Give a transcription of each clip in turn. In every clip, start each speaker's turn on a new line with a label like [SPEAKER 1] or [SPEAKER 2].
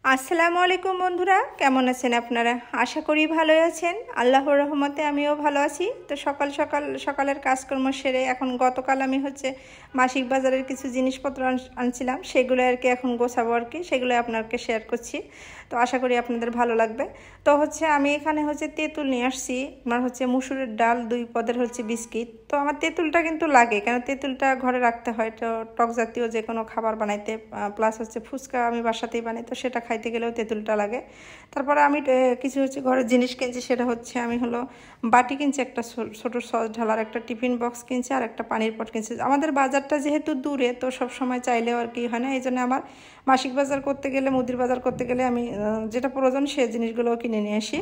[SPEAKER 1] আসসালামু আলাইকুম বন্ধুরা, কেমন আছেন আপনারা? আশা করি ভালোই আছেন। আল্লাহর রহমতে আমিও ভালো আছি। তো সকালের কাজকর্ম সেরে এখন গতকাল আমি মাসিক বাজারের কিছু জিনিসপত্র আনছিলাম, সেগুলো আর কি এখন গোছাবো আর কি, সেগুলো আপনাকে শেয়ার করছি। তো আশা করি আপনাদের ভালো লাগবে। তো আমি এখানে তেঁতুল নিয়ে আসছি। আমার মুসুরের ডাল, 2 পদের বিস্কিট। তো আমার তেঁতুলটা কিন্তু লাগে, কেন তেঁতুলটা ঘরে রাখতে হয়। তো টক জাতীয় যে কোনো খাবার বানাইতে, প্লাস ফুচকা আমি বাসাতেই বানাই, তো সেটা খাইতে গেলেও তেঁতুলটা লাগে। তারপরে আমি কিছু ঘরের জিনিস কিনছি, সেটা আমি বাটি কিনছি, একটা ছোটো সস ঢালার একটা টিফিন বক্স কিনছি, আর একটা পানির পট কিনছি। আমাদের বাজারটা যেহেতু দূরে, তো সব সময় চাইলেও আর কি হয় না, এই জন্য আমার মাসিক বাজার করতে গেলে, মুদির বাজার করতে গেলে আমি যেটা প্রয়োজন সেই জিনিসগুলোও কিনে নিয়ে আসি।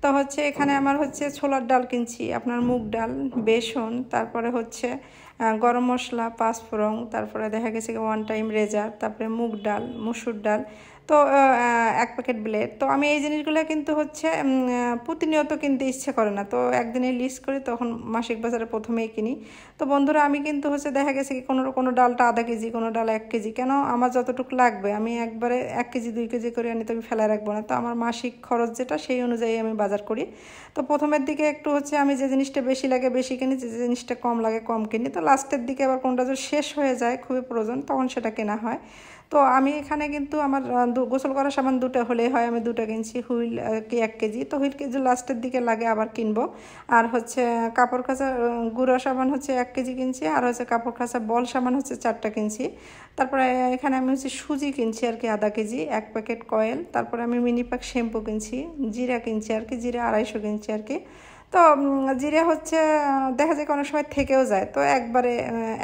[SPEAKER 1] তো এখানে আমার ছোলার ডাল কিনছি, আপনার মুগ ডাল, বেসন, তারপরে গরম মশলা, পাঁচফোড়ন, তারপরে দেখা গেছে 1 টাইম রেজার, তারপরে মুগ ডাল, মসুর ডাল, তো 1 প্যাকেট ব্লেড। তো আমি এই জিনিসগুলো কিন্তু প্রতিনিয়ত কিনতে ইচ্ছে করে না, তো একদিনে লিস্ট করি, তখন মাসিক বাজারে প্রথমেই কিনি। তো বন্ধুরা, আমি কিন্তু দেখা গেছে কি কোনো ডালটা আধা কেজি, কোনো ডাল 1 কেজি, কেন আমার যতটুকু লাগবে আমি একবারে 1 কেজি 2 কেজি করে আনি, তো আমি ফেলে রাখবো না। তো আমার মাসিক খরচ যেটা, সেই অনুযায়ী আমি বাজার করি। তো প্রথমের দিকে একটু আমি যে জিনিসটা বেশি লাগে বেশি কিনি, যে জিনিসটা কম লাগে কম কিনি। তো লাস্টের দিকে আবার কোনটা যদি শেষ হয়ে যায়, খুবই প্রয়োজন, তখন সেটা কেনা হয়। তো আমি এখানে কিন্তু আমার গোসল করার সাবান 2টা হলেই হয়, আমি 2টা কিনছি। হুইল কি 1 কেজি, তো হুইল কেজি লাস্টের দিকে লাগে, আবার কিনবো। আর কাপড় কাচা গুঁড়ো সাবান 1 কেজি কিনছি, আর কাপড় কাচা বল সাবান 4টা কিনছি। তারপরে এখানে আমি সুজি কিনছি আর কি, আধা কেজি, 1 প্যাকেট কয়েল। তারপরে আমি মিনি প্যাক শ্যাম্পু কিনছি, জিরা কিনছি আর কি, জিরা 250 কিনছি আর কি। তো জিরে দেখা যায় অনেক সময় থেকেও যায়, তো একবারে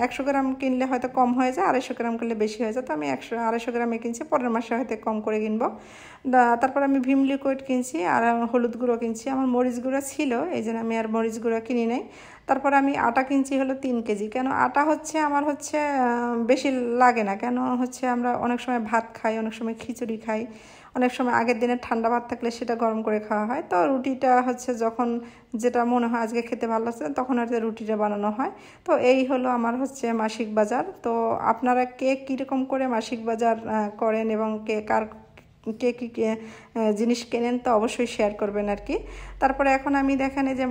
[SPEAKER 1] 100 গ্রাম কিনলে হয়তো কম হয়ে যায়, 250 গ্রাম কিনলে বেশি হয়ে যায়। তো আমি 250 গ্রামে কিনছি, পরের মাসে হয়তো কম করে কিনবো। তারপর আমি ভিম লিকুইড কিনছি, আর হলুদ গুঁড়ো কিনছি। আমার মরিচ গুঁড়ো ছিল, এই জন্য আমি আর মরিচ গুঁড়ো কিনি নাই। তারপর আমি আটা কিনছি 3 কেজি, কেন আটা আমার বেশি লাগে না, কেন আমরা অনেক সময় ভাত খাই, অনেক সময় খিচুড়ি খাই, অনেক সময় আগের দিনে ঠান্ডা ভাত থাকলে সেটা গরম করে খাওয়া হয়। তো রুটিটা যখন যেটা মনে হয় আজকে খেতে ভালো লাগছে, তখন রুটিটা বানানো হয়। তো এই হলো আমার মাসিক বাজার। তো আপনারা কে কীরকম করে মাসিক বাজার করেন, এবং কে কী জিনিস কেনেন, তো অবশ্যই শেয়ার করবেন আর কি। তারপরে এখন আমি দেখেন এই যে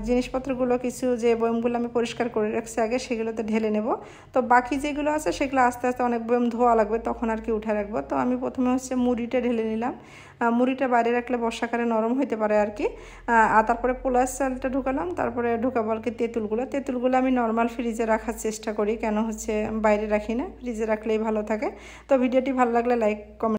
[SPEAKER 1] জিনিসপত্রগুলো, কিছু যে বয়মগুলো আমি পরিষ্কার করে রাখছি আগে, সেগুলোতে ঢেলে নেব। তো বাকি যেগুলো আছে সেগুলো আস্তে আস্তে অনেক বয়ম ধোয়া লাগবে, তখন আর কি উঠে রাখবো। তো আমি প্রথমে মুড়িটা ঢেলে নিলাম। মুড়িটা বাইরে রাখলে বর্ষাকালে নরম হতে পারে আর কি। আর তারপরে পোলার চালটা ঢুকালাম, তারপরে ঢুকাবো আর কি তেঁতুলগুলো আমি নর্মাল ফ্রিজে রাখার চেষ্টা করি, কেন বাইরে রাখি না, ফ্রিজে রাখলেই ভালো থাকে। তো ভিডিওটি ভালো লাগলে লাইক, কমেন্ট।